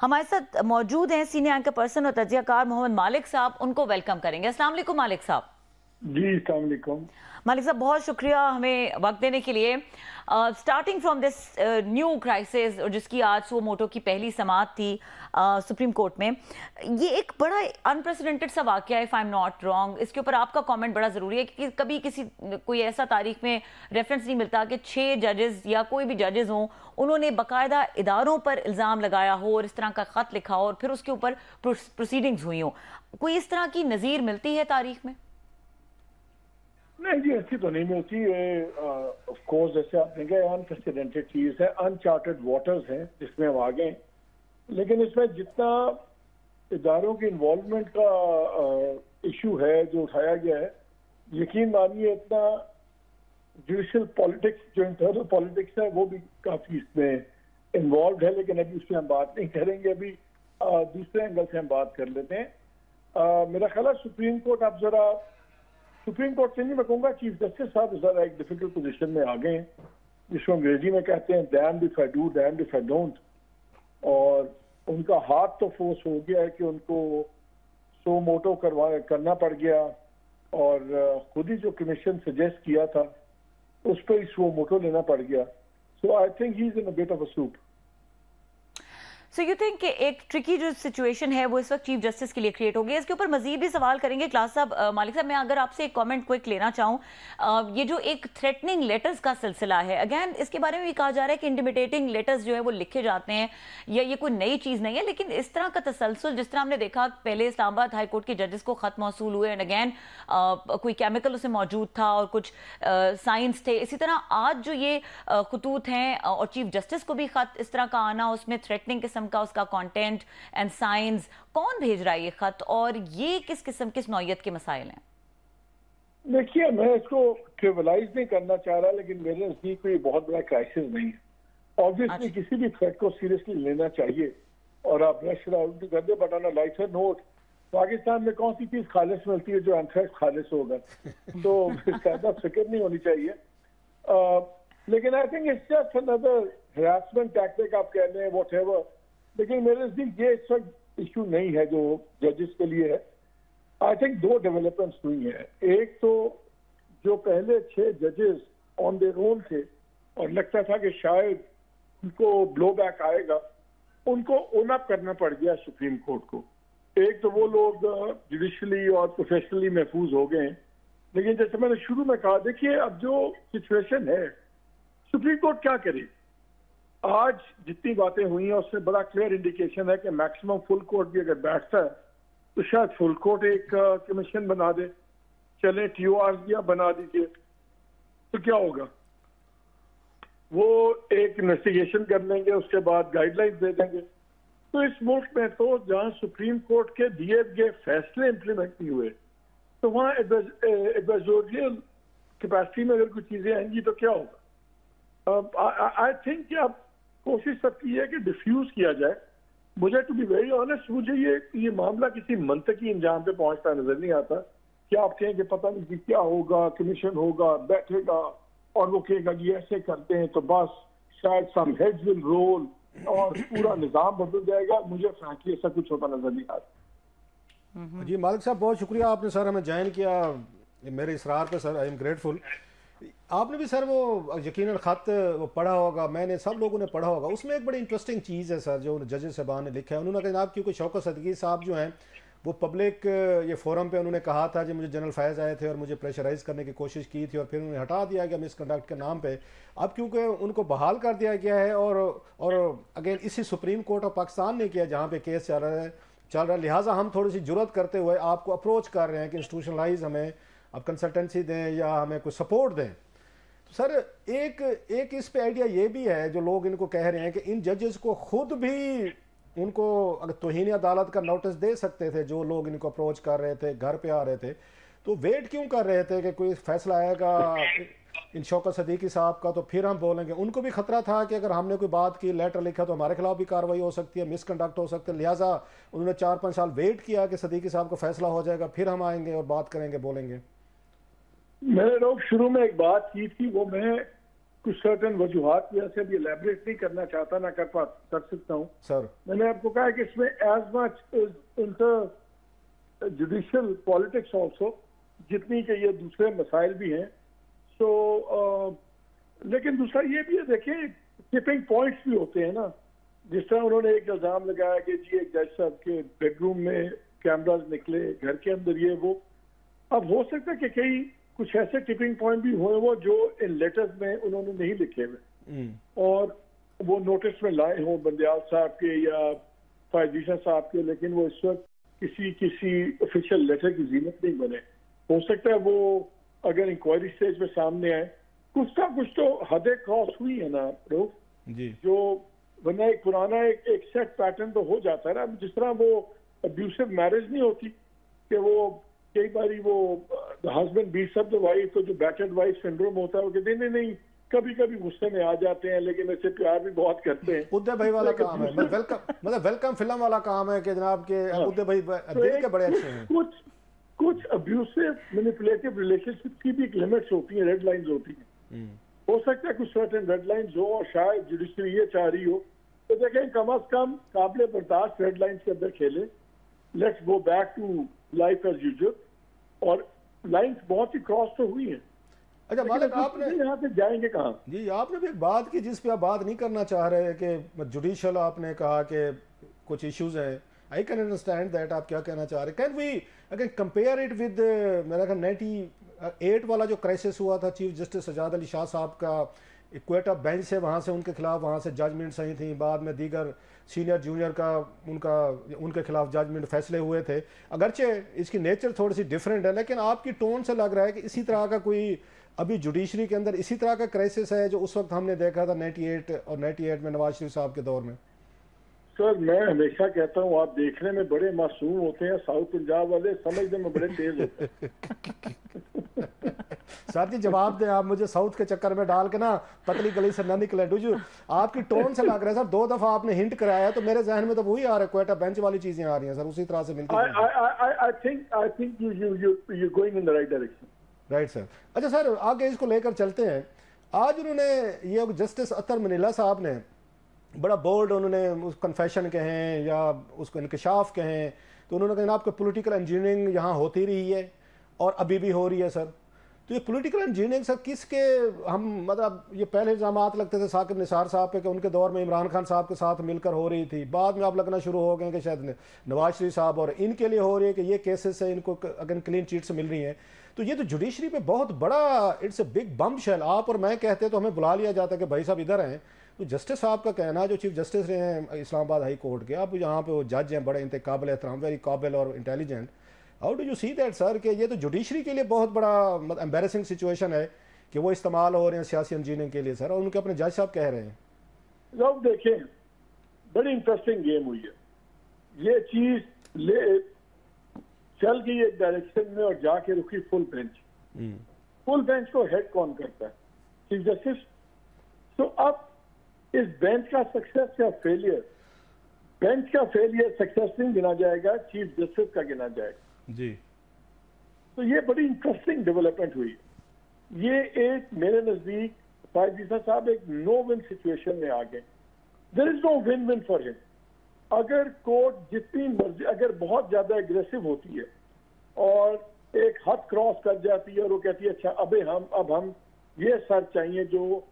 हमारे साथ मौजूद हैं सीनियर एंकर पर्सन और तजियाकार मोहम्मद मालिक साहब, उनको वेलकम करेंगे। अस्सलाम वालेकुम मालिक साहब। जी अस्सलाम वालेकुम। मालिक साहब बहुत शुक्रिया हमें वक्त देने के लिए। Starting from this new crisis, और जिसकी आज सो मोटो की पहली समाअत थी सुप्रीम कोर्ट में, ये एक बड़ा अनप्रेसिडेंटेड सा वाकया है, if I am not wrong. इसके ऊपर आपका कमेंट बड़ा ज़रूरी है कि कभी किसी कोई ऐसा तारीख में रेफरेंस नहीं मिलता कि 6 जजेस या कोई भी जजेस हों, उन्होंने बाकायदा इदारों पर इल्ज़ाम लगाया हो और इस तरह का ख़त लिखा हो और फिर उसके ऊपर प्रोसीडिंग्स हुई हो। कोई इस तरह की नज़ीर मिलती है तारीख में? नहीं जी, ऐसी तो नहीं मिलती है। ऑफ कोर्स जैसे आपने कहा अनप्रेसिडेंटेड चीज है, अनचार्टेड वाटर्स हैं जिसमें हम आ गए। लेकिन इसमें जितना इदारों की इन्वॉल्वमेंट का इशू है जो उठाया गया है, यकीन मानिए इतना जुडिशल पॉलिटिक्स, जो इंटरनल पॉलिटिक्स है, वो भी काफी इसमें इन्वॉल्व है। लेकिन अभी उसमें हम बात नहीं करेंगे। अभी दूसरे एंगल से हम बात कर लेते हैं। मेरा ख्याल है सुप्रीम कोर्ट, आप जरा सुप्रीम कोर्ट से नहीं, मैं कहूँगा चीफ जस्टिस साहब जरा एक डिफिकल्ट पोजीशन में आ गए हैं, जिसको अंग्रेजी में कहते हैं damned if I do damned if I don't. और उनका हाथ तो फोर्स हो गया है कि उनको सो मोटो करना पड़ गया, और खुद ही जो कमीशन सजेस्ट किया था उस पर ही सो मोटो लेना पड़ गया। So I think he is in a bit of a soup. So you think कि एक ट्रिकी जो सिचुएशन है वो इस वक्त चीफ जस्टिस के लिए क्रिएट हो गई है। इसके ऊपर मजीद भी सवाल करेंगे। क्लास साहब, मालिक साहब, मैं अगर आपसे एक कमेंट क्विक लेना चाहूँ, ये जो एक थ्रेटनिंग लेटर्स का सिलसिला है, अगेन इसके बारे में भी कहा जा रहा है कि इंटिमिडेटिंग लेटर्स जो है वो लिखे जाते हैं, या ये कोई नई चीज़ नहीं है, लेकिन इस तरह का तसलसल जिस तरह हमने देखा पहले इस्लामाबाद हाई कोर्ट के जजेस को खत मौसूल हुए, एंड अगैन कोई केमिकल उसमें मौजूद था और कुछ साइंस थे, इसी तरह आज जो ये खतूत हैं और चीफ जस्टिस को भी खत इस तरह का आना, उसमें थ्रेटनिंग किस्म का उसका कंटेंट एंड साइंस, कौन भेज रहा है ये खत और ये किस किस्म किस नौयत के मसाइल हैं? देखिए, मैं इसको ट्रिवलाइज नहीं करना चाह रहा, लेकिन मेरे नजदीक कोई बहुत बड़ा क्राइसिस नहीं है। ऑब्वियसली किसी भी थ्रेट को सीरियसली लेना चाहिए और आप ब्रश आउट कर दे, but on a lighter note, Pakistan में कौन सी चीज खालिश मिलती है जो अनथ्रेट खालिश होगा? तो ज्यादा फिक्र नहीं होनी चाहिए। लेकिन I think it's just another harassment tactic, आप कह लें व्हाटएवर। लेकिन मेरे नजदीक ये इस वक्त इशू नहीं है जो जजेस के लिए है। आई थिंक 2 डेवलपमेंट्स हुई हैं। एक तो जो पहले 6 जजेस ऑन देयर ओन थे और लगता था कि शायद उनको ब्लो बैक आएगा, उनको ओन अप करना पड़ गया सुप्रीम कोर्ट को। एक तो वो लोग जुडिशली और प्रोफेशनली महफूज हो गए हैं। लेकिन जैसे मैंने शुरू में कहा, देखिए अब जो सिचुएशन है, सुप्रीम कोर्ट क्या करे? आज जितनी बातें हुई हैं उससे बड़ा क्लियर इंडिकेशन है कि मैक्सिमम फुल कोर्ट भी अगर बैठता है तो शायद फुल कोर्ट एक कमीशन बना दे। चले TOR या बना दीजिए, तो क्या होगा? वो एक इन्वेस्टिगेशन कर लेंगे, उसके बाद गाइडलाइंस दे देंगे। तो इस मुल्क में तो जहां सुप्रीम कोर्ट के दिए गए फैसले इंप्लीमेंट नहीं हुए, तो वहां एडवाइजोरियल कैपेसिटी में अगर कुछ चीजें आएंगी तो क्या होगा? आई थिंक कि अब कोशिश सबकी है कि डिफ्यूज किया जाए। मुझे टू बी वेरी ऑनेस्ट, मुझे ये मामला किसी मंतकी इंजाम पे पहुंचता नजर नहीं आता कि आप कहें कि पता नहीं कि क्या होगा, कमीशन होगा, बैठेगा और वो कहेगा कि ऐसे करते हैं तो बस शायद सम हेड्स विल रोल और पूरा निजाम बदल जाएगा। मुझे फ्रैंकली ऐसा कुछ होता नजर नहीं आता। जी मालिक साहब, बहुत शुक्रिया आपने सर हमें ज्वाइन किया मेरे इसरार पे। Sir I am grateful. आपने भी सर वो यकीनन ख़त वो पढ़ा होगा, मैंने, सब लोगों ने पढ़ा होगा। उसमें एक बड़ी इंटरेस्टिंग चीज़ है सर जो जजेस साहबान ने लिखा है। उन्होंने कहा जनाब, क्योंकि शौकत सदकी साहब जो हैं वो पब्लिक ये फोरम पे उन्होंने कहा था कि मुझे जनरल फैज़ आए थे और मुझे प्रेशराइज करने की कोशिश की थी और फिर उन्हें हटा दिया गया मिसकंडक्ट के नाम पे। अब क्योंकि उनको बहाल कर दिया गया है और अगेन इसी सुप्रीम कोर्ट ऑफ पाकिस्तान ने किया जहाँ पे केस चल रहा है, लिहाजा हम थोड़ी सी जुर्रत करते हुए आपको अप्रोच कर रहे हैं कि इंस्टीट्यूशनलाइज हमें अब कंसल्टेंसी दें या हमें कुछ सपोर्ट दें। तो सर एक इस पे आइडिया ये भी है, जो लोग इनको कह रहे हैं कि इन जजेस को खुद भी उनको अगर तौहीन अदालत का नोटिस दे सकते थे, जो लोग इनको अप्रोच कर रहे थे, घर पे आ रहे थे, तो वेट क्यों कर रहे थे कि कोई फैसला आएगा इन शौकत सदीकी साहब का तो फिर हम बोलेंगे? उनको भी खतरा था कि अगर हमने कोई बात की, लेटर लिखा, तो हमारे खिलाफ भी कार्रवाई हो सकती है, मिसकंडक्ट हो सकते हैं। लिहाजा उन्होंने 4-5 साल वेट किया कि सदीकी साहब का फैसला हो जाएगा, फिर हम आएंगे और बात करेंगे, बोलेंगे। मैंने लोग शुरू में एक बात की थी, वो मैं कुछ सर्टन वजूहात की वजह से अभी एलैबोरेट नहीं करना चाहता, ना कर सकता हूँ सर। मैंने आपको कहा कि इसमें as much inter judicial politics also, जितनी के ये दूसरे मसाइल भी हैं। सो लेकिन दूसरा ये भी है, देखिए टिपिंग पॉइंट्स भी होते हैं ना। जिस तरह उन्होंने एक इल्जाम लगाया कि जी एक जज साहब के बेडरूम में कैमराज निकले, घर के अंदर ये वो। अब हो सकता है कि कई कुछ ऐसे टिपिंग पॉइंट भी हुए वो जो इन लेटर्स में उन्होंने नहीं लिखे हुए और वो नोटिस में लाए हों बंदयाल साहब के या फायजीशा साहब के, लेकिन वो इस वक्त किसी ऑफिशियल लेटर की जीनत नहीं बने। हो सकता है वो अगर इंक्वायरी स्टेज में सामने आए, कुछ ना कुछ तो हदें क्रॉस हुई है ना जी, जो वरना एक पुराना एक सेट पैटर्न तो हो जाता है ना। जिस तरह वो अब्यूसिव मैरिज नहीं होती कि वो कई बारी वो husband beats up the wife, तो जो बैटर्ड वाइफ सिंड्रोम होता है वो कहते नहीं नहीं कभी कभी गुस्से में आ जाते हैं लेकिन ऐसे प्यार भी बहुत करते हैं। उदय भाई वाला काम है, मतलब वेलकम फिल्म वाला काम है कि जनाब के उदय भाई दिल के बड़े अच्छे हैं। कुछ अब्यूसिव मैनिपुलेटिव रिलेशनशिप की भी लिमिट्स होती हैं, रेड लाइंस होती हैं। हो सकता है कुछ सर्टेन रेड लाइंस हो और शायद जुडिशरी ये चाह रही हो तो देखें कम अज कम काबिल बर्दाश्त रेड लाइंस के अंदर खेले। Let's go back to life as usual. और लाइंस बहुत ही क्रॉस तो हुई हैं। अच्छा मालिक, आपने यहाँ से जाएंगे कहाँ? जी, आपने भी एक बात की जिस पे आप बात नहीं करना चाह रहे कि जुडिशियल, आपने कहा कि कुछ इश्यूज हैं। आई कैन अंडरस्टैंड दैट आप क्या कहना चाह रहे हैं। Can we again compare it with मेरा ख्याल 98 वाला जो क्राइसिस हुआ था चीफ जस्टिस सजाद अली शाह साहब का, इक्वेटा बेंच से वहाँ से उनके खिलाफ वहाँ से जजमेंट आई थी, बाद में दीगर सीनियर जूनियर का उनके खिलाफ जजमेंट फैसले हुए थे। अगरचे इसकी नेचर थोड़ी सी डिफरेंट है, लेकिन आपकी टोन से लग रहा है कि इसी तरह का कोई अभी जुडिशरी के अंदर इसी तरह का क्राइसिस है जो उस वक्त हमने देखा था 98 में नवाज शरीफ साहब के दौर में। सर मैं हमेशा कहता हूँ आप देखने में बड़े मासूम होते हैं, साउथ पंजाब वाले समझने में बड़े तेज होते हैं। सर जी जवाब दें आप मुझे, साउथ के चक्कर में डाल के ना पतली गली से ना निकले। डूजू आपकी टोन से लग रहा है सर, 2 दफा आपने हिंट कराया तो मेरे जहन में तो वही आ रहा है, क्वेटा बेंच वाली चीजें आ रही हैं सर, उसी तरह से मिलती हैं। I think you going in the right direction. Right sir. अच्छा सर आगे इसको लेकर चलते हैं। आज उन्होंने ये जस्टिस अतर मनीला साहब ने बड़ा बोल्ड, उन्होंने उस कन्फेशन कहें या उसको इंकशाफ कहें, तो उन्होंने कहा आपको पॉलिटिकल इंजीनियरिंग यहाँ होती रही है और अभी भी हो रही है सर। तो ये पॉलिटिकल इंजीनियरिंग सर किसके, हम मतलब ये पहले इल्ज़ामात लगते थे साकिब निसार साहब पे कि उनके दौर में इमरान खान साहब के साथ मिलकर हो रही थी, बाद में आप लगना शुरू हो गए कि शायद नवाज शरीफ साहब और इनके लिए हो रही है कि ये केसेस से इनको अगर क्लीन चिट्स मिल रही हैं। तो ये तो जुडिशरी पे बहुत बड़ा it's a big bombshell. आप और मैं कहते तो हमें बुला लिया जाता कि भाई साहब इधर हैं। तो जस्टिस साहब का कहना, जो चीफ जस्टिस रहे हैं इस्लामाबाद हाई कोर्ट के, अब यहाँ पे वो जज हैं, बड़े इंतने काबिल एहतराम, वेरी काबिल और intelligent. How do you see that sir कि ये तो जुडिशरी के लिए बहुत बड़ा एम्बेरसिंग सिचुएशन है कि वो इस्तेमाल हो रहे हैं सियासी इंजीनियरिंग के लिए सर, और उनके अपने जज साहब कह रहे हैं। लोग देखें बड़ी इंटरेस्टिंग गेम हुई है। ये चीज ले चल गई एक डायरेक्शन में और जाके रुकी फुल बेंच। फुल बेंच को हेड कौन करता है? Chief justice. तो अब इस बेंच का सक्सेस या फेलियर, बेंच का फेलियर सक्सेस नहीं गिना जाएगा, चीफ जस्टिस का गिना जाएगा जी। तो ये बड़ी इंटरेस्टिंग डेवलपमेंट हुई। ये एक मेरे नजदीक फायजीसा साहब एक नो विन सिचुएशन में आ गए। There is no win win for him. अगर कोर्ट जितनी मर्जी, अगर बहुत ज्यादा एग्रेसिव होती है और एक हद क्रॉस कर जाती है और वो कहती है अच्छा अब हम ये सर चाहिए जो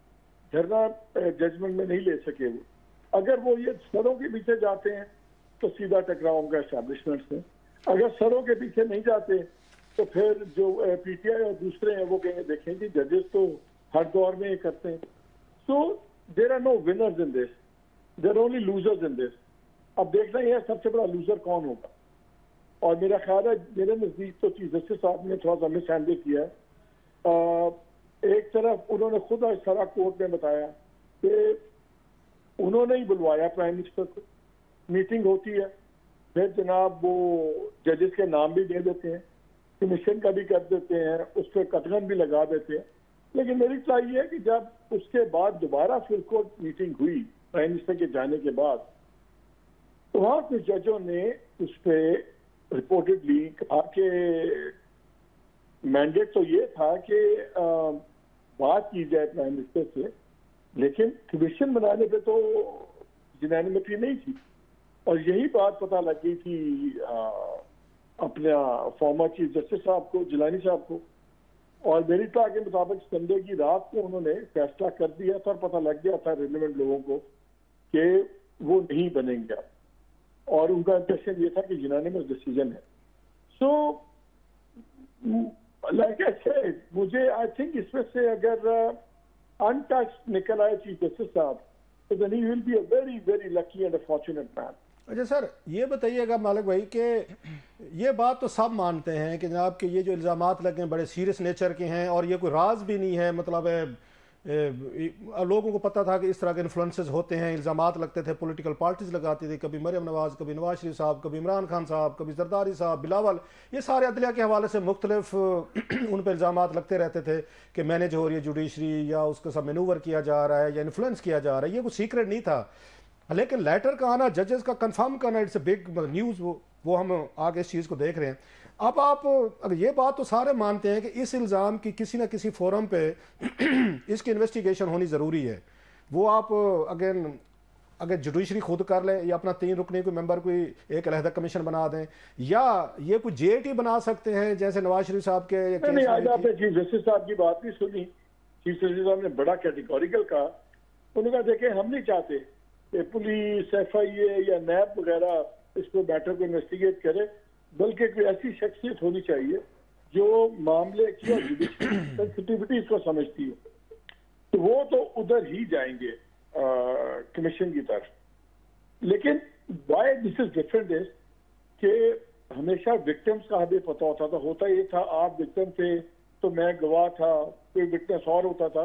धरना जजमेंट में नहीं ले सके, वो अगर वो ये सरों के पीछे जाते हैं तो सीधा टकराव होगा एस्टैब्लिशमेंट से। अगर सरों के पीछे नहीं जाते तो फिर जो पीटीआई और दूसरे हैं वो कहेंगे देखें कि जजेस तो हर दौर में ये करते हैं। So there are no winners in this, there are only losers in this. अब देखना यह सबसे बड़ा लूजर कौन होगा। और मेरा ख्याल है मेरे नजदीक तो चीफ जस्टिस साहब ने थोड़ा सा मिस हैंडल किया है। एक तरफ उन्होंने खुद आज सारा कोर्ट में बताया कि उन्होंने ही बुलवाया प्राइम मिनिस्टर को, मीटिंग होती है, फिर जनाब वो जजेस के नाम भी दे देते हैं, कमीशन का भी कर देते हैं, उस पर कटगन भी लगा देते हैं। लेकिन मेरी ट्राई ये है कि जब उसके बाद दोबारा फिर कोर्ट मीटिंग हुई प्राइम मिनिस्टर के जाने के बाद, तो वहां कुछ जजों ने उस पर रिपोर्टेडली कहा कि मैंडेट तो ये था कि बात की जाए प्राइम मिनिस्टर से लेकिन कमीशन बनाने पे तो यूनानिमिटी नहीं थी, और यही बात पता लग गई थी अपना फॉर्मर चीफ जस्टिस साहब को, जिलानी साहब को, और मेरी इत्तला के मुताबिक संडे की रात को उन्होंने फैसला कर दिया था और पता लग गया था रिलेवेंट लोगों को कि वो नहीं बनेंगे, और उनका इंप्रेशन ये था कि यूनानिमस डिसीजन है। सो लाइक आई सेड, मुझे आई थिंक इसमें से अगर अनटच्ड निकल आए चीफ जस्टिस साहब, तो then he will be a very very lucky and a fortunate man. अच्छा सर, ये बताइएगा मालिक भाई कि ये बात तो सब मानते हैं कि जनाब के ये जो इल्ज़ामात लगे हैं बड़े सीरियस नेचर के हैं, और ये कोई राज भी नहीं है, मतलब लोगों को पता था कि इस तरह के इन्फ्लुएंसेस होते हैं, इल्ज़ामात लगते थे, पॉलिटिकल पार्टीज लगाती थी, कभी मरियम नवाज, कभी नवाज शरीफ साहब, कभी इमरान खान साहब, कभी जरदारी साहब, बिलावल, ये सारे अदलिया के हवाले से मुख्तलिफ उन पर इल्ज़ामात लगते रहते थे कि मैनेज हो रही है जुडिशरी, या उसको सब मैनूवर किया जा रहा है या इन्फ्लुएंस किया जा रहा है। ये कुछ सीक्रेट नहीं था, लेकिन लेटर का आना, जजेस का कंफर्म करना, इट्स अ बिग न्यूज़। वो हम आगे इस चीज़ को देख रहे हैं। अब आप अगर ये बात तो सारे मानते हैं कि इस इल्ज़ाम की किसी ना किसी फोरम पे इसकी इन्वेस्टिगेशन होनी ज़रूरी है, वो आप अगर जुडिशरी खुद कर ले, या अपना 3 रुकने कोई मेंबर कोई एक अलहदा कमीशन बना दें, या ये कोई जेटी बना सकते हैं जैसे नवाज शरीफ साहब के नहीं, आज आपने चीफ जस्टिस साहब की बात नहीं सुनी। चीफ जस्टिस साहब ने बड़ा कैटेगोरिकल कहा, उन्होंने कहा देखें हम नहीं चाहते कि पुलिस, FIA या नैब वगैरह इसको मैटर को इन्वेस्टिगेट करे, बल्कि कोई ऐसी शख्सियत होनी चाहिए जो मामले की और जुडिशरी सेंसिटिविटीज को समझती हो, तो वो तो उधर ही जाएंगे कमीशन की तरफ। लेकिन why this is different is कि हमेशा विक्टिम्स का हमें पता होता था, होता ये था आप विक्टिम थे तो मैं गवाह था, कोई विटनेस और होता था।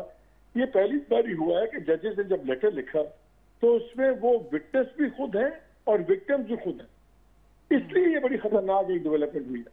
ये पहली बार ही हुआ है कि जजेस ने जब लेटर लिखा तो उसमें वो विटनेस भी खुद है और विक्टिम्स भी खुद है, इसलिए ये बड़ी खतरनाक एक डेवलपमेंट हुई है।